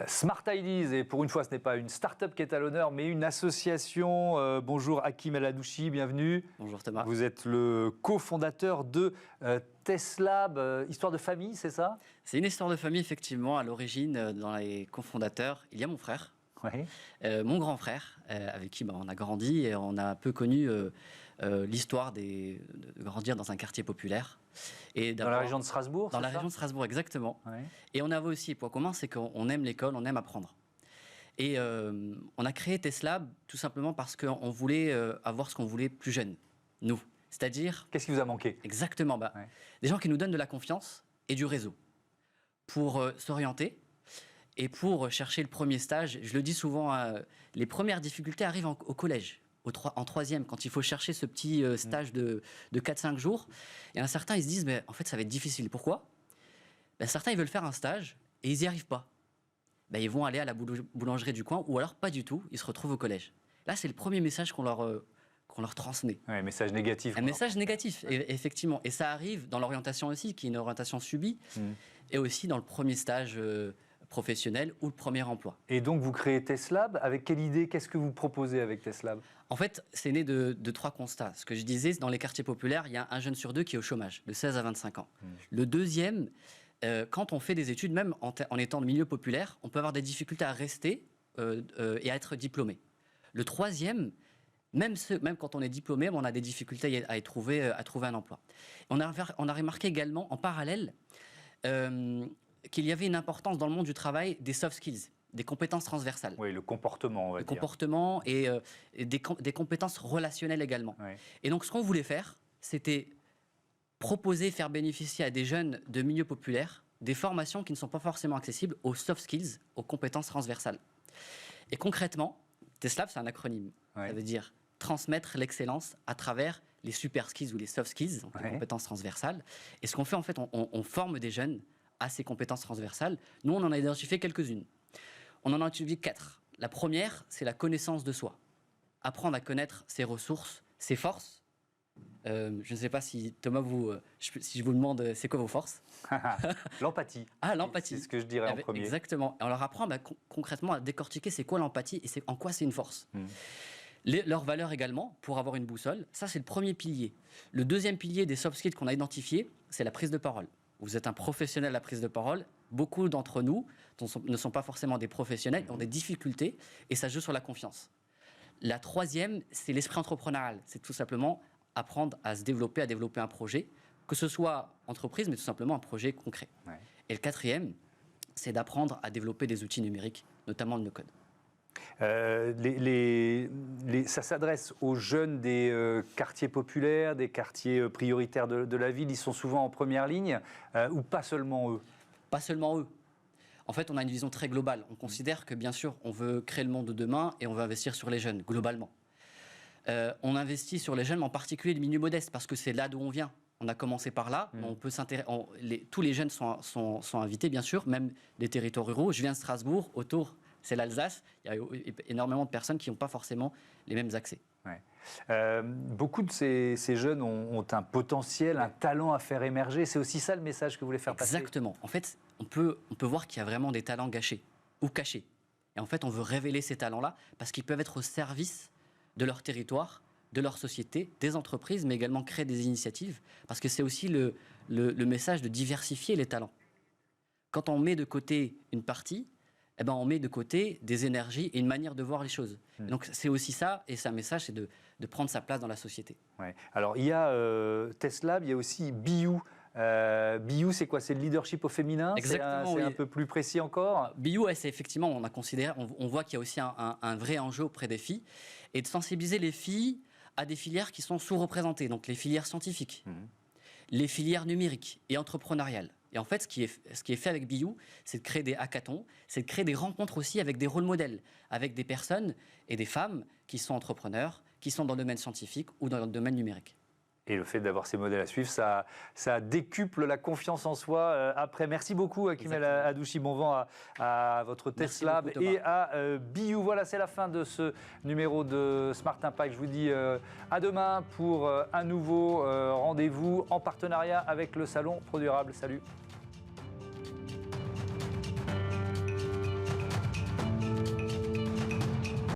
Smart Ideas, et pour une fois, ce n'est pas une start-up qui est à l'honneur, mais une association. Bonjour Hakim El Hadouchi, bienvenue. Bonjour Thomas. Vous êtes le cofondateur de TESLab, histoire de famille, c'est ça? C'est une histoire de famille, effectivement. À l'origine, dans les cofondateurs, il y a mon frère, mon grand frère, avec qui on a grandi et on a un peu connu l'histoire de grandir dans un quartier populaire. Et dans la région de Strasbourg? Dans la région de Strasbourg, exactement. Et on avait aussi un point commun, c'est qu'on aime l'école, on aime apprendre. Et on a créé TESLab tout simplement parce qu'on voulait avoir ce qu'on voulait plus jeune, nous. C'est-à-dire... Qu'est-ce qui vous a manqué? Exactement. Des gens qui nous donnent de la confiance et du réseau pour s'orienter et pour chercher le premier stage. Je le dis souvent, les premières difficultés arrivent au collège, en troisième, quand il faut chercher ce petit stage de 4-5 jours. Et certains, ils se disent, mais en fait, ça va être difficile. Pourquoi? Certains, ils veulent faire un stage et ils n'y arrivent pas. Ils vont aller à la boulangerie du coin, ou alors pas du tout, ils se retrouvent au collège. Là, c'est le premier message qu'on leur transmet. Un message négatif. Un message négatif, effectivement. Et ça arrive dans l'orientation aussi, qui est une orientation subie, et aussi dans le premier stage professionnel ou le premier emploi. Et donc, vous créez TESLab. Avec quelle idée? Qu'est-ce que vous proposez avec TESLab? En fait, c'est né de 3 constats. Ce que je disais, dans les quartiers populaires, il y a un jeune sur 2 qui est au chômage, de 16 à 25 ans. Le deuxième, quand on fait des études, même en étant de milieu populaire, on peut avoir des difficultés à rester et à être diplômé. Le troisième, même quand on est diplômé, on a des difficultés à trouver un emploi. On a remarqué également, en parallèle, qu'il y avait une importance dans le monde du travail des soft skills, des compétences transversales. Oui, le comportement, on va dire. Le comportement et des compétences relationnelles également. Oui. Et donc, ce qu'on voulait faire, c'était proposer, faire bénéficier à des jeunes de milieux populaires des formations qui ne sont pas forcément accessibles aux soft skills, aux compétences transversales. Et concrètement, TESLab, c'est un acronyme. Ça veut dire transmettre l'excellence à travers les super skills ou les soft skills, donc les compétences transversales. Et ce qu'on fait, en fait, on forme des jeunes à ces compétences transversales. Nous, on en a identifié quelques-unes. On en a identifié 4. La première, c'est la connaissance de soi. Apprendre à connaître ses ressources, ses forces. Je ne sais pas si, Thomas, si je vous demande, c'est quoi vos forces? L'empathie. Ah, l'empathie. C'est ce que je dirais en premier. Exactement. Et on leur apprend concrètement à décortiquer c'est quoi l'empathie et en quoi c'est une force. Leurs valeurs également, pour avoir une boussole. Ça, c'est le premier pilier. Le deuxième pilier des soft skills qu'on a identifié, c'est la prise de parole. Vous êtes un professionnel de la prise de parole. Beaucoup d'entre nous ne sont pas forcément des professionnels, ont des difficultés, et ça joue sur la confiance. La troisième, c'est l'esprit entrepreneurial. C'est tout simplement apprendre à se développer, à développer un projet, que ce soit entreprise, mais tout simplement un projet concret. Et le quatrième, c'est d'apprendre à développer des outils numériques, notamment le no-code. Ça s'adresse aux jeunes des quartiers populaires, des quartiers prioritaires de la ville. Ils sont souvent en première ligne, ou pas seulement eux? Pas seulement eux. En fait, on a une vision très globale. On considère que, bien sûr, on veut créer le monde de demain et on veut investir sur les jeunes, globalement. On investit sur les jeunes, en particulier les milieux modestes, parce que c'est là d'où on vient. On a commencé par là. On peut tous les jeunes sont invités, bien sûr, même des territoires ruraux. Je viens de Strasbourg, autour, c'est l'Alsace. Il y a énormément de personnes qui n'ont pas forcément les mêmes accès. Beaucoup de ces jeunes ont un potentiel, un talent à faire émerger. C'est aussi ça le message que vous voulez faire passer? Exactement. En fait, on peut voir qu'il y a vraiment des talents gâchés ou cachés. Et en fait, on veut révéler ces talents-là parce qu'ils peuvent être au service de leur territoire, de leur société, des entreprises, mais également créer des initiatives. Parce que c'est aussi le message de diversifier les talents. Quand on met de côté une partie, on met de côté des énergies et une manière de voir les choses. Donc c'est aussi ça, et c'est un message, c'est de prendre sa place dans la société. Alors il y a TESLab, il y a aussi BIOU. BIOU, c'est quoi? C'est le leadership au féminin? Exactement, c'est un peu plus précis encore? BIOU, c'est effectivement, on voit qu'il y a aussi un vrai enjeu auprès des filles, et de sensibiliser les filles à des filières qui sont sous-représentées, donc les filières scientifiques, les filières numériques et entrepreneuriales. Et en fait, ce qui est fait avec BIOU, c'est de créer des hackathons, c'est de créer des rencontres aussi avec des rôles modèles, avec des personnes et des femmes qui sont entrepreneurs, qui sont dans le domaine scientifique ou dans le domaine numérique. Et le fait d'avoir ces modèles à suivre, ça décuple la confiance en soi après. Merci beaucoup, Hakim El Hadouchi. Bon vent à votre TESLab et à BIOU. Voilà, c'est la fin de ce numéro de Smart Impact. Je vous dis à demain pour un nouveau rendez-vous en partenariat avec le Salon Pro Durable. Salut.